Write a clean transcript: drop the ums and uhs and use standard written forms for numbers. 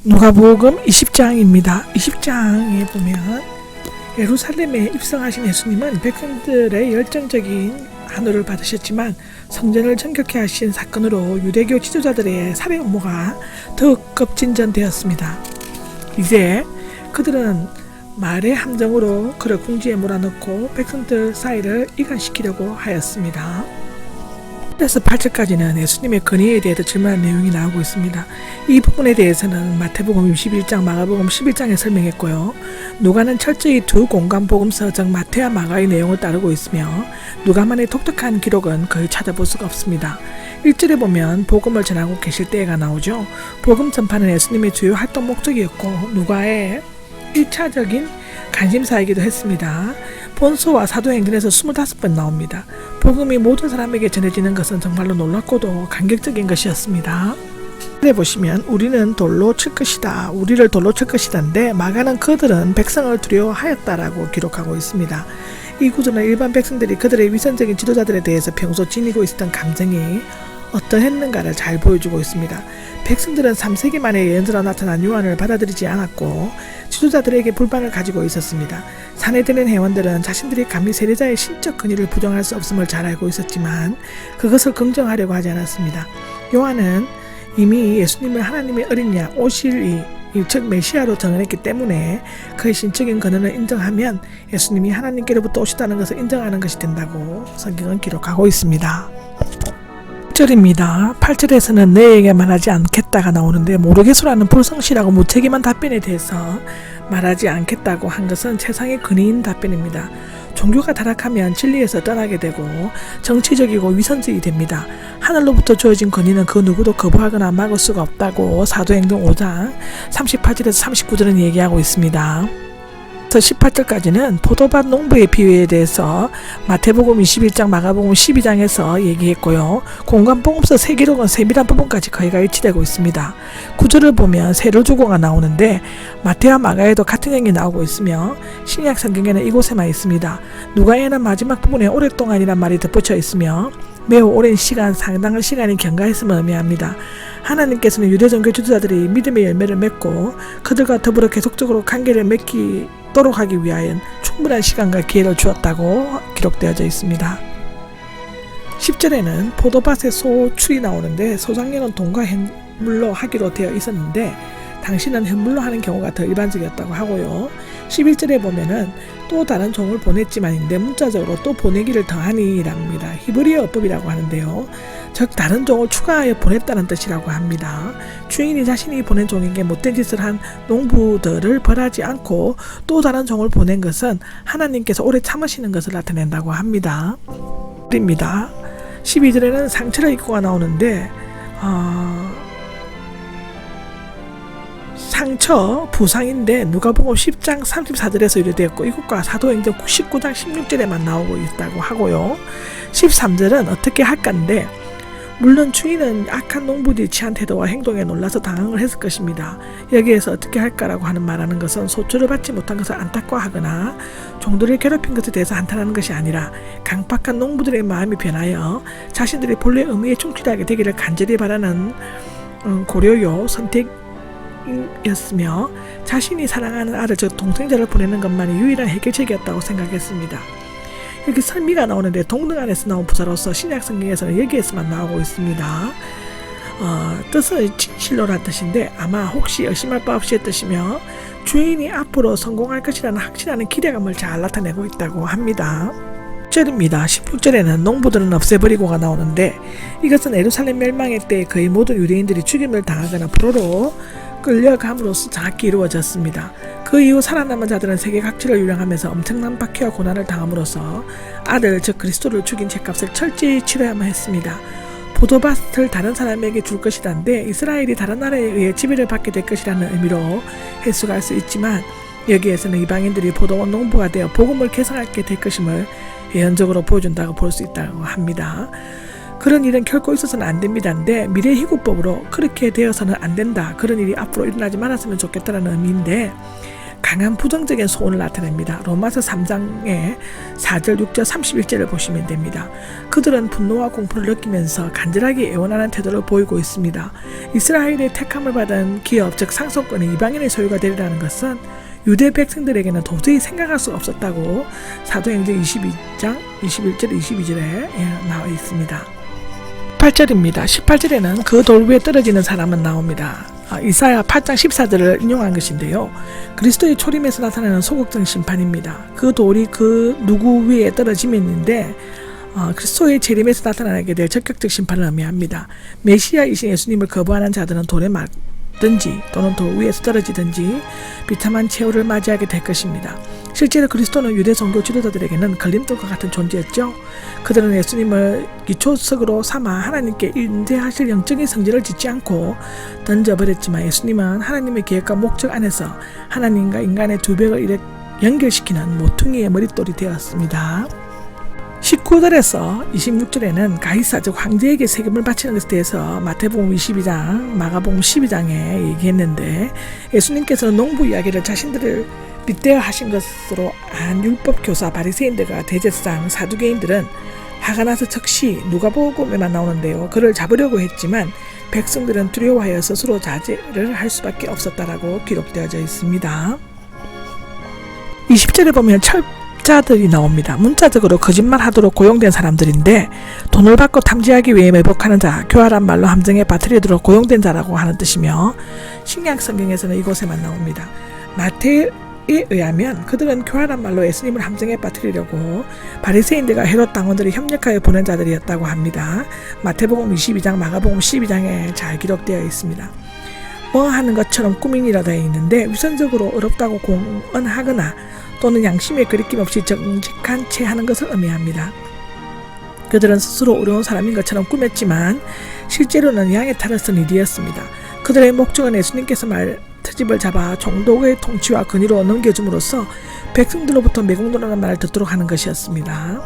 누가복음 20장입니다. 20장에 보면 예루살렘에 입성하신 예수님은 백성들의 열정적인 환호를 받으셨지만 성전을 정결케 하신 사건으로 유대교 지도자들의 살해 음모가 더욱 급진전되었습니다. 이제 그들은 말의 함정으로 그를 궁지에 몰아넣고 백성들 사이를 이간시키려고 하였습니다. 1에서 8절까지는 예수님의 권위에 대해서 질문한 내용이 나오고 있습니다. 이 부분에 대해서는 마태복음 21장, 마가복음 11장에 설명했고요. 누가는 철저히 두 공간 복음서 즉 마태와 마가의 내용을 따르고 있으며 누가만의 독특한 기록은 거의 찾아볼 수가 없습니다. 1절에 보면 복음을 전하고 계실 때가 나오죠. 복음 전파는 예수님의 주요 활동 목적이었고 누가의 1차적인 관심사이기도 했습니다. 본서와 사도행전에서 25번 나옵니다. 복음이 모든 사람에게 전해지는 것은 정말로 놀랍고도 감격적인 것이었습니다. 네, 보시면 우리를 돌로 칠 것이다인데 마가는 그들은 백성을 두려워하였다라고 기록하고 있습니다. 이 구절은 일반 백성들이 그들의 위선적인 지도자들에 대해서 평소 지니고 있었던 감정이 어떠했는가를 잘 보여주고 있습니다. 백성들은 3세기 만에 예언자로 나타난 요한을 받아들이지 않았고 지도자들에게 불만을 가지고 있었습니다. 산에 드는 회원들은 자신들이 감히 세례자의 신적 권위를 부정할 수 없음을 잘 알고 있었지만 그것을 긍정하려고 하지 않았습니다. 요한은 이미 예수님을 하나님의 어린 양 오실 즉 메시아로 정언했기 때문에 그의 신적인 권한을 인정하면 예수님이 하나님께로부터 오시다는 것을 인정하는 것이 된다고 성경은 기록하고 있습니다. 8절입니다. 8절에서는 너에게 말하지 않겠다가 나오는데 모르겠소라는 불성실하고 무책임한 답변에 대해서 말하지 않겠다고 한 것은 세상의 근위인 답변입니다. 종교가 타락하면 진리에서 떠나게 되고 정치적이고 위선적이 됩니다. 하늘로부터 주어진 권위는 그 누구도 거부하거나 막을 수가 없다고 사도행전 5장 38절에서 39절은 얘기하고 있습니다. 18절까지는 포도밭 농부의 비유에 대해서 마태복음 21장, 마가복음 12장에서 얘기했고요. 공간복음서 세기록은 세밀한 부분까지 거의가 일치되고 있습니다. 구절을 보면 세로주고가 나오는데 마태와 마가에도 같은 얘기 나오고 있으며 신약 성경에는 이곳에만 있습니다. 누가에는 마지막 부분에 오랫동안이란 말이 덧붙여 있으며 매우 오랜 시간, 상당한 시간이 경과했음을 의미합니다. 하나님께서는 유대 종교 지도자들이 믿음의 열매를 맺고 그들과 더불어 계속적으로 관계를 맺도록 하기 위하여 충분한 시간과 기회를 주었다고 기록되어져 있습니다. 10절에는 포도밭의 소출이 나오는데 소작년은 돈과 현물로 하기로 되어 있었는데 당신은 현물로 하는 경우가 더 일반적이었다고 하고요. 11절에 보면은 또 다른 종을 보냈지만인데 문자적으로 또 보내기를 더하니 랍니다. 히브리어 어법이라고 하는데요. 즉 다른 종을 추가하여 보냈다는 뜻이라고 합니다. 주인이 자신이 보낸 종에게 못된 짓을 한 농부들을 벌하지 않고 또 다른 종을 보낸 것은 하나님께서 오래 참으시는 것을 나타낸다고 합니다. 12절에는 상처를 입고가 나오는데 상처, 부상인데 누가복음 10장 34절에서 유래되었고 이것과 사도행전 19장 16절에만 나오고 있다고 하고요. 13절은 어떻게 할까인데 물론 주인은 악한 농부들이 취한 태도와 행동에 놀라서 당황을 했을 것입니다. 여기에서 어떻게 할까라고 하는 말하는 것은 소출을 받지 못한 것을 안타까워하거나 종들을 괴롭힌 것에 대해서 한탄하는 것이 아니라 강박한 농부들의 마음이 변하여 자신들이 본래 의미에 충실하게 되기를 간절히 바라는 고려요 선택이었으며 자신이 사랑하는 아들 즉 동생자를 보내는 것만이 유일한 해결책이었다고 생각했습니다. 여기 설미가 나오는데 동등 안에서 나온 부사로서 신약 성경에서는 여기에서만 나오고 있습니다. 뜻은 진실로란 뜻인데 아마 혹시 의심할 바 없이의 뜻이며 주인이 앞으로 성공할 것이라는 확신하는 기대감을 잘 나타내고 있다고 합니다. 16절입니다. 16절에는 농부들은 없애버리고가 나오는데 이것은 예루살렘 멸망의 때 거의 모든 유대인들이 죽임을 당하거나 포로로 끌려감으로써 정확히 이루어졌습니다. 그 이후 살아남은 자들은 세계 각지를 유랑하면서 엄청난 박해와 고난을 당함으로써 아들 즉 그리스도를 죽인 죄값을 철저히 치러야만 했습니다. 포도밭을 다른 사람에게 줄 것이란데 이스라엘이 다른 나라에 의해 지배를 받게 될 것이라는 의미로 해석할 수 있지만 여기에서는 이방인들이 포도원 농부가 되어 복음을 개성하게 될 것임을 예언적으로 보여준다고 볼 수 있다고 합니다. 그런 일은 결코 있어서는 안 됩니다인데 미래 희구법으로 그렇게 되어서는 안 된다. 그런 일이 앞으로 일어나지 말았으면 좋겠다는 의미인데 강한 부정적인 소원을 나타냅니다. 로마서 3장의 4절, 6절, 31절을 보시면 됩니다. 그들은 분노와 공포를 느끼면서 간절하게 애원하는 태도를 보이고 있습니다. 이스라엘의 택함을 받은 기업, 즉 상속권이 이방인의 소유가 되리라는 것은 유대 백성들에게는 도저히 생각할 수 없었다고 사도행전 22장 21절 22절에 나와 있습니다. 18절입니다. 18절에는 그 돌 위에 떨어지는 사람은 나옵니다. 이사야 8장 14절을 인용한 것인데요. 그리스도의 초림에서 나타나는 소극적 심판입니다. 그 돌이 그 누구 위에 떨어짐인데 그리스도의 재림에서 나타나게 될 적격적 심판을 의미합니다. 메시아이신 예수님을 거부하는 자들은 돌에 맞든지 또는 돌 위에서 떨어지든지 비참한 최후를 맞이하게 될 것입니다. 실제로 그리스도는 유대 종교 지도자들에게는 걸림돌과 같은 존재였죠. 그들은 예수님을 기초석으로 삼아 하나님께 인재하실 영적인 성질을 짓지 않고 던져버렸지만 예수님은 하나님의 계획과 목적 안에서 하나님과 인간의 두 벽을 연결시키는 모퉁이의 머릿돌이 되었습니다. 19절에서 26절에는 가이사 즉 황제에게 세금을 바치는 것에 대해서 마태복음 22장, 마가복음 12장에 얘기했는데 예수님께서는 농부 이야기를 자신들을 빗대어 하신 것으로 안 율법 교사 바리새인들과 대제사장 사두개인들은 화가 나서 즉시 누가복음에만 나오는데요. 그를 잡으려고 했지만 백성들은 두려워하여 스스로 자제를 할 수밖에 없었다라고 기록되어져 있습니다. 20절에 보면 자들이 나옵니다. 문자적으로 거짓말하도록 고용된 사람들인데 돈을 받고 탐지하기 위해 매복하는 자, 교활한 말로 함정에 빠뜨리도록 고용된 자라고 하는 뜻이며 신약 성경에서는 이곳에만 나옵니다. 마태에 의하면 그들은 교활한 말로 예수님을 함정에 빠뜨리려고 바리새인들과 헤롯 당원들이 협력하여 보낸 자들이었다고 합니다. 마태복음 22장, 마가복음 12장에 잘 기록되어 있습니다. 뭐 하는 것처럼 꾸민이라 되어 있는데 위선적으로 어렵다고 공언하거나 또는 양심에 거리낌 없이 정직한 채 하는 것을 의미합니다. 그들은 스스로 어려운 사람인 것처럼 꾸몄지만 실제로는 양의 탈을 쓴 일이었습니다. 그들의 목적은 예수님께서 트집을 잡아 종독의 통치와 권위로 넘겨줌으로써 백성들로부터 매국노라는 말을 듣도록 하는 것이었습니다.